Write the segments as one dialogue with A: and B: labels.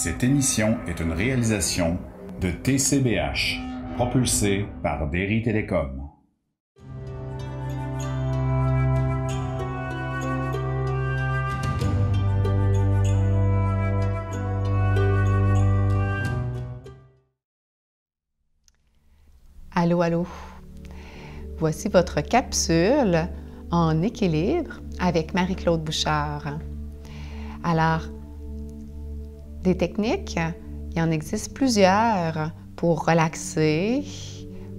A: Cette émission est une réalisation de TCBH, propulsée par Derry Télécom.
B: Allô, allô. Voici votre capsule en équilibre avec Marie-Claude Bouchard. Alors, des techniques, il en existe plusieurs pour relaxer,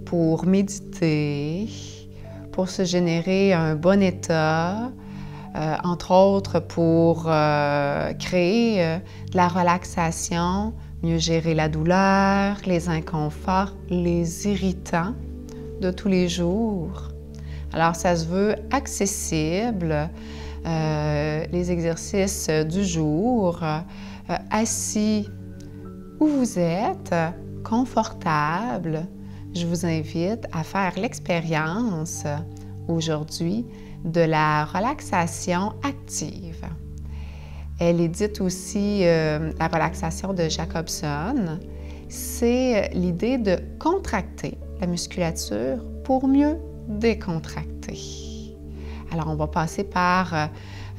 B: pour méditer, pour se générer un bon état, entre autres pour créer de la relaxation, mieux gérer la douleur, les inconforts, les irritants de tous les jours. Alors, ça se veut accessible, les exercices du jour, assis où vous êtes, confortable. Je vous invite à faire l'expérience aujourd'hui de la relaxation active. Elle est dite aussi la relaxation de Jacobson. C'est l'idée de contracter la musculature pour mieux décontracter. Alors, on va passer par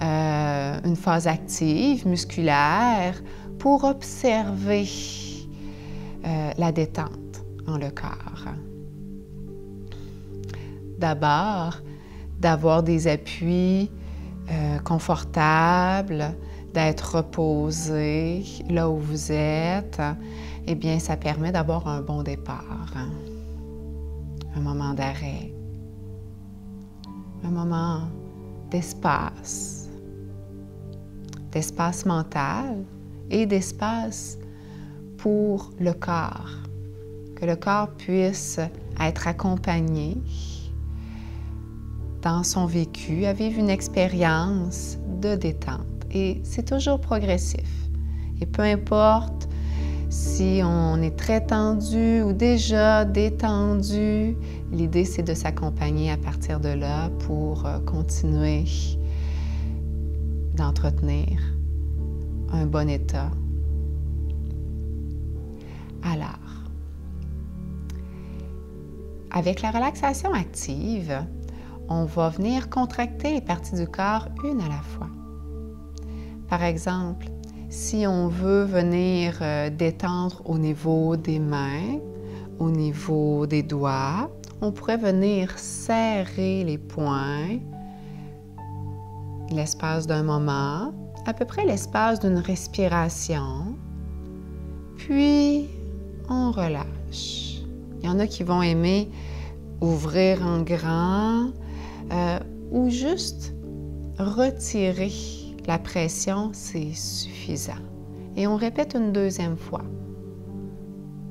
B: une phase active, musculaire, pour observer la détente dans le corps. D'abord, d'avoir des appuis confortables, d'être reposé là où vous êtes, eh bien, ça permet d'avoir un bon départ, un moment d'arrêt, un moment d'espace mental et d'espace pour le corps, que le corps puisse être accompagné dans son vécu, à vivre une expérience de détente. Et c'est toujours progressif. Et peu importe si on est très tendu ou déjà détendu, l'idée c'est de s'accompagner à partir de là pour continuer d'entretenir un bon état. Alors, avec la relaxation active, on va venir contracter les parties du corps une à la fois. Par exemple, si on veut venir détendre au niveau des mains, au niveau des doigts, on pourrait venir serrer les poings l'espace d'un moment, à peu près l'espace d'une respiration, puis on relâche. Il y en a qui vont aimer ouvrir en grand ou juste retirer la pression, c'est suffisant. Et on répète une deuxième fois.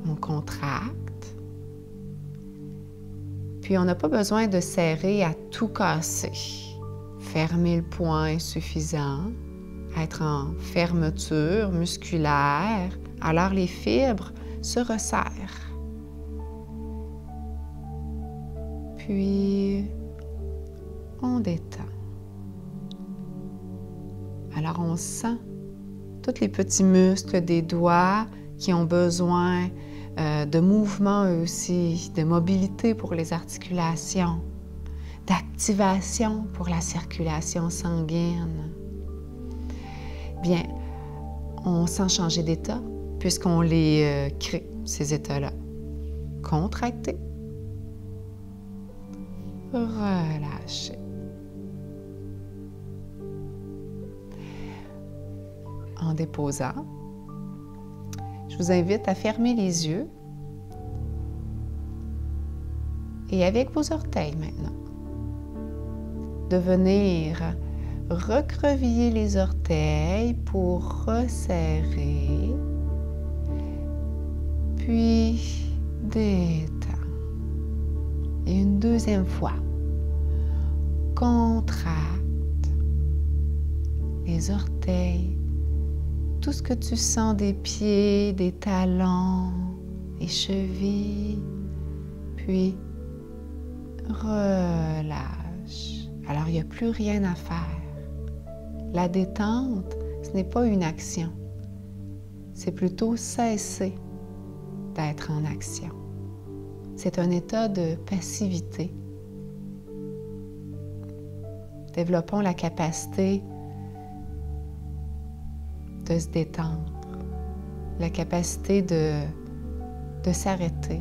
B: On contracte. Puis on n'a pas besoin de serrer à tout casser. Fermer le poing est suffisant. Être en fermeture musculaire, alors les fibres se resserrent. Puis on détend. Alors, on sent tous les petits muscles des doigts qui ont besoin de mouvement eux aussi, de mobilité pour les articulations, d'activation pour la circulation sanguine. Bien, on sent changer d'état puisqu'on les crée, ces états-là. Contracter, relâcher. En déposant, je vous invite à fermer les yeux et avec vos orteils maintenant, de venir recreviller les orteils pour resserrer, puis détendre. Et une deuxième fois, contracte les orteils, tout ce que tu sens des pieds, des talons, des chevilles, puis relâche. Alors, il n'y a plus rien à faire. La détente, ce n'est pas une action. c'est plutôt cesser d'être en action. C'est un état de passivité. Développons la capacité de se détendre, la capacité de s'arrêter,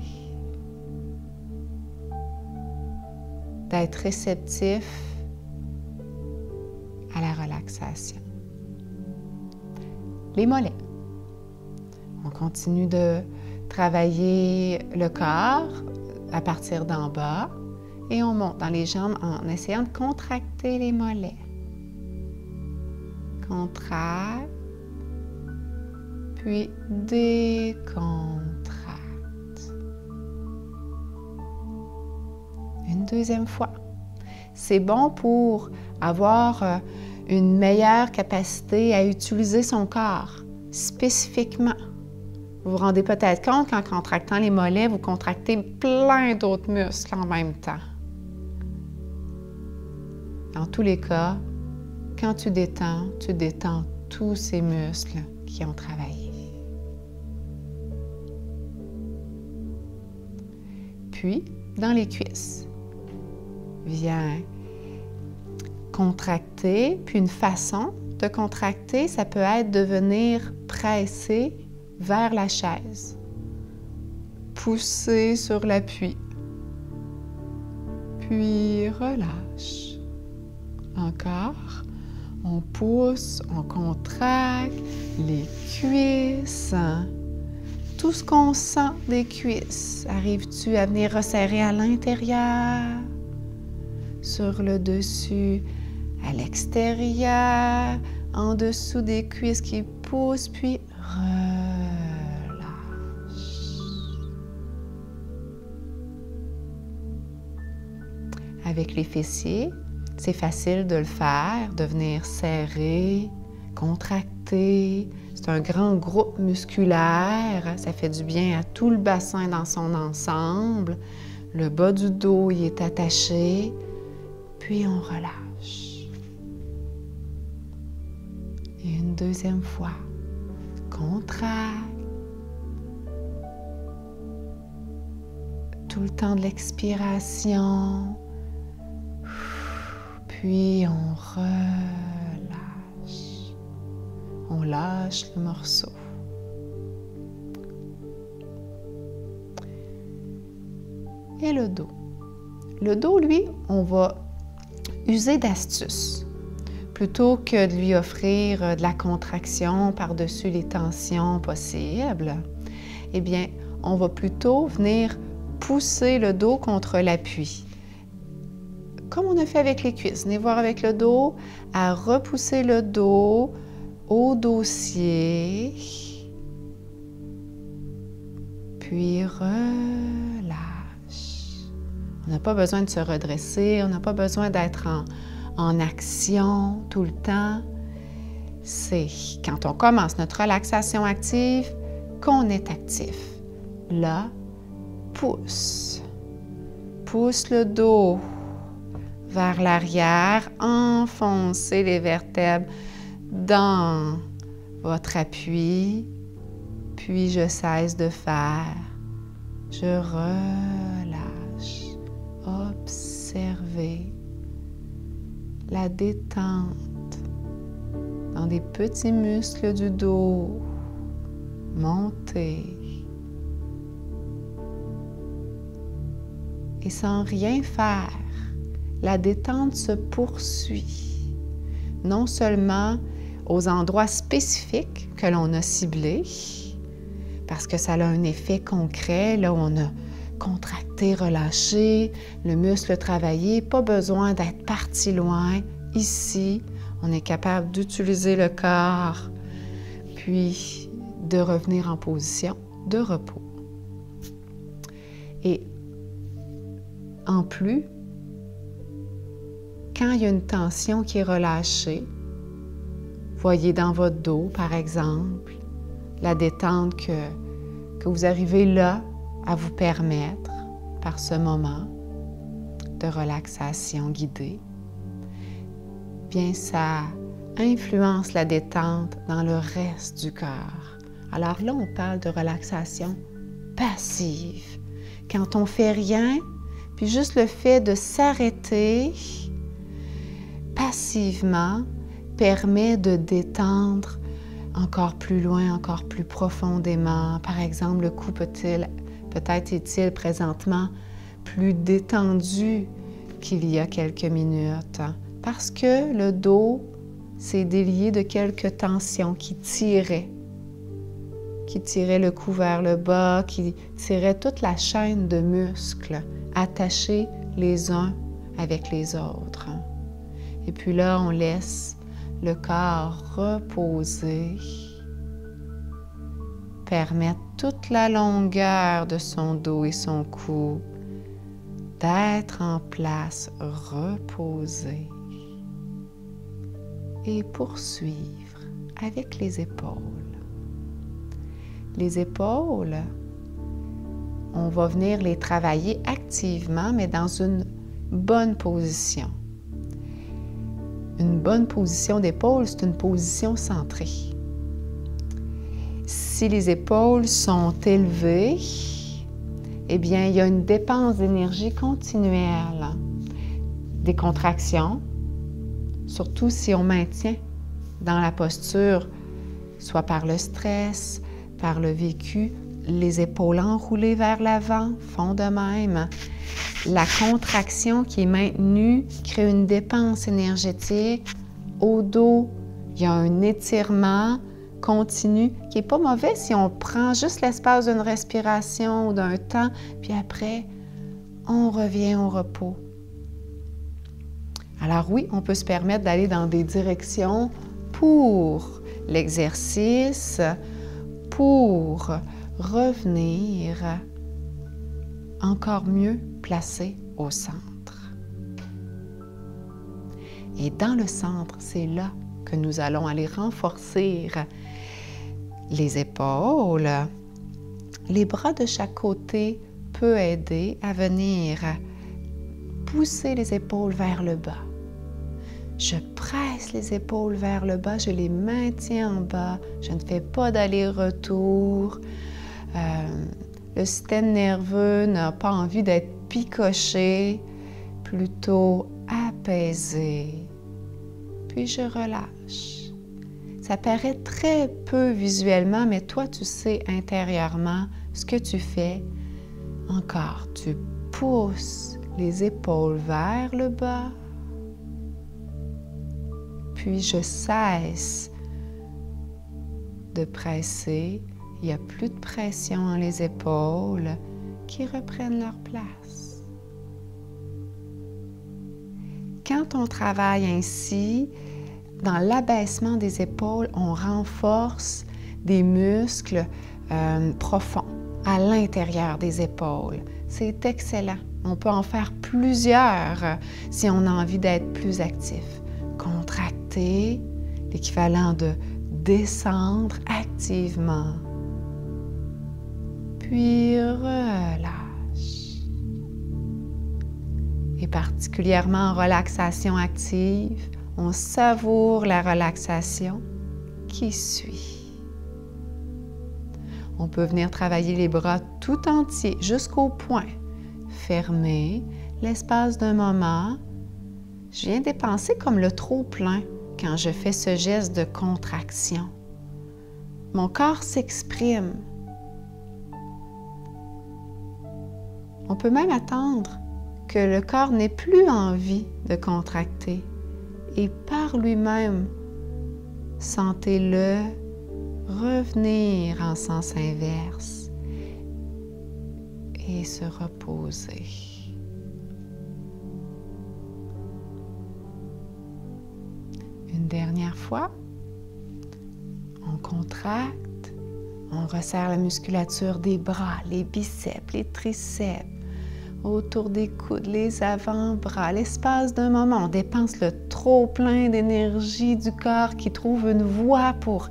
B: d'être réceptif à la relaxation. Les mollets. On continue de travailler le corps à partir d'en bas et on monte dans les jambes en essayant de contracter les mollets. Contracte, puis décontracte. Une deuxième fois. C'est bon pour avoir une meilleure capacité à utiliser son corps spécifiquement. Vous vous rendez peut-être compte qu'en contractant les mollets, vous contractez plein d'autres muscles en même temps. Dans tous les cas, quand tu détends tous ces muscles qui ont travaillé. Puis, dans les cuisses, viens contracter, puis une façon de contracter, ça peut être de venir presser vers la chaise, pousser sur l'appui, puis relâche. Encore, on pousse, on contracte les cuisses. Tout ce qu'on sent des cuisses, arrives-tu à venir resserrer à l'intérieur, sur le dessus, à l'extérieur, en dessous des cuisses qui poussent, puis relâche. Avec les fessiers, c'est facile de le faire, de venir serrer, contracter. C'est un grand groupe musculaire, ça fait du bien à tout le bassin dans son ensemble. Le bas du dos y est attaché, puis on relâche. Et une deuxième fois, contracte. Tout le temps de l'expiration. Puis on relâche. On lâche le morceau. Et le dos. Le dos, lui, on va user d'astuces. Plutôt que de lui offrir de la contraction par-dessus les tensions possibles, eh bien, on va plutôt venir pousser le dos contre l'appui. Comme on a fait avec les cuisses. Venez voir avec le dos, à repousser le dos au dossier, puis relâche. On n'a pas besoin de se redresser, on n'a pas besoin d'être en action tout le temps. C'est quand on commence notre relaxation active qu'on est actif. Là, pousse. Pousse le dos vers l'arrière, enfoncez les vertèbres dans votre appui, puis je cesse de faire. Je relâche. Observez la détente dans des petits muscles du dos. Montez. Et sans rien faire, la détente se poursuit, non seulement aux endroits spécifiques que l'on a ciblés, parce que ça a un effet concret, là où on a contracté, relâché, le muscle travaillé, pas besoin d'être parti loin. Ici, on est capable d'utiliser le corps, puis de revenir en position de repos. Et en plus, quand il y a une tension qui est relâchée, voyez dans votre dos, par exemple, la détente que vous arrivez là à vous permettre par ce moment de relaxation guidée, bien ça influence la détente dans le reste du corps. Alors là, on parle de relaxation passive. Quand on fait rien, puis juste le fait de s'arrêter passivement permet de détendre encore plus loin, encore plus profondément. Par exemple, le cou peut-être est-il présentement plus détendu qu'il y a quelques minutes, parce que le dos s'est délié de quelques tensions qui tiraient le cou vers le bas, qui tiraient toute la chaîne de muscles attachés les uns avec les autres. Et puis là, on laisse le corps reposer, permettre toute la longueur de son dos et son cou d'être en place, reposé, et poursuivre avec les épaules. Les épaules, on va venir les travailler activement, mais dans une bonne position. Une bonne position d'épaule, c'est une position centrée. Si les épaules sont élevées, eh bien, il y a une dépense d'énergie continuelle, des contractions, surtout si on maintient dans la posture, soit par le stress, par le vécu, les épaules enroulées vers l'avant, font de même. La contraction qui est maintenue crée une dépense énergétique. Au dos, il y a un étirement continu qui n'est pas mauvais si on prend juste l'espace d'une respiration ou d'un temps, puis après, on revient au repos. Alors oui, on peut se permettre d'aller dans des directions pour l'exercice, pour revenir encore mieux placé au centre. Et dans le centre, c'est là que nous allons aller renforcer les épaules. Les bras de chaque côté peuvent aider à venir pousser les épaules vers le bas. Je presse les épaules vers le bas, je les maintiens en bas, je ne fais pas d'aller-retour. Le système nerveux n'a pas envie d'être picoché, plutôt apaisé. Puis je relâche. Ça paraît très peu visuellement, mais toi, tu sais intérieurement ce que tu fais. Encore, tu pousses les épaules vers le bas. Puis je cesse de presser. Il n'y a plus de pression dans les épaules qui reprennent leur place. Quand on travaille ainsi, dans l'abaissement des épaules, on renforce des muscles profonds à l'intérieur des épaules. C'est excellent. On peut en faire plusieurs si on a envie d'être plus actif. Contracter, l'équivalent de descendre activement. Puis relâche. Et particulièrement en relaxation active, on savoure la relaxation qui suit. On peut venir travailler les bras tout entiers jusqu'au point. Fermer l'espace d'un moment. Je viens dépenser comme le trop-plein quand je fais ce geste de contraction. Mon corps s'exprime. On peut même attendre que le corps n'ait plus envie de contracter. Et par lui-même, sentez-le revenir en sens inverse et se reposer. Une dernière fois, on contracte, on resserre la musculature des bras, les biceps, les triceps, autour des coudes, les avant-bras. L'espace d'un moment, on dépense le trop-plein d'énergie du corps qui trouve une voie pour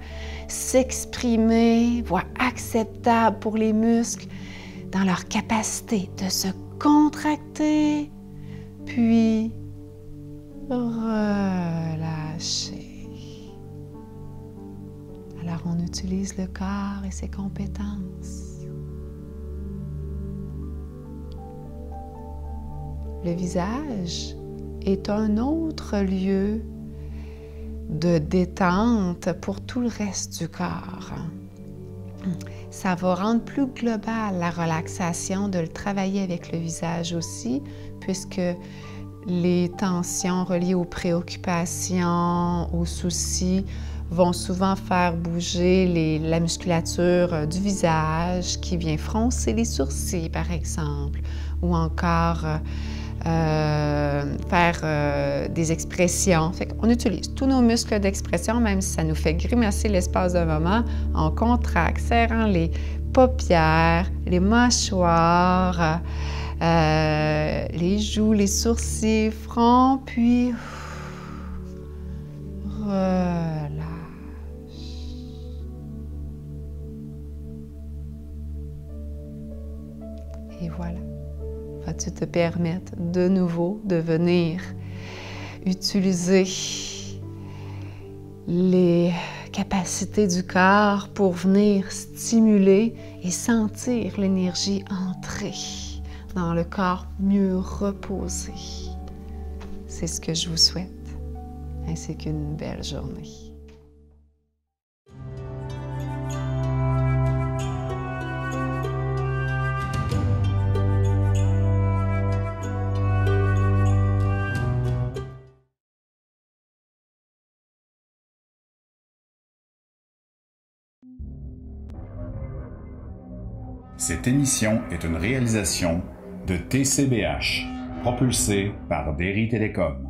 B: s'exprimer, voie acceptable pour les muscles dans leur capacité de se contracter, puis relâcher. Alors On utilise le corps et ses compétences. Le visage est un autre lieu de détente pour tout le reste du corps. Ça va rendre plus global la relaxation de le travailler avec le visage aussi, puisque les tensions reliées aux préoccupations, aux soucis, vont souvent faire bouger la musculature du visage qui vient froncer les sourcils, par exemple, ou encore faire des expressions. Fait qu'on utilise tous nos muscles d'expression, même si ça nous fait grimacer l'espace d'un moment, on contracte, serrant les paupières, les mâchoires, les joues, les sourcils, front, puis relâche. Et voilà. Vas-tu te permettre de nouveau de venir utiliser les capacités du corps pour venir stimuler et sentir l'énergie entrer dans le corps mieux reposé. C'est ce que je vous souhaite, ainsi qu'une belle journée.
A: Cette émission est une réalisation de TCBH, propulsée par Derry Télécom.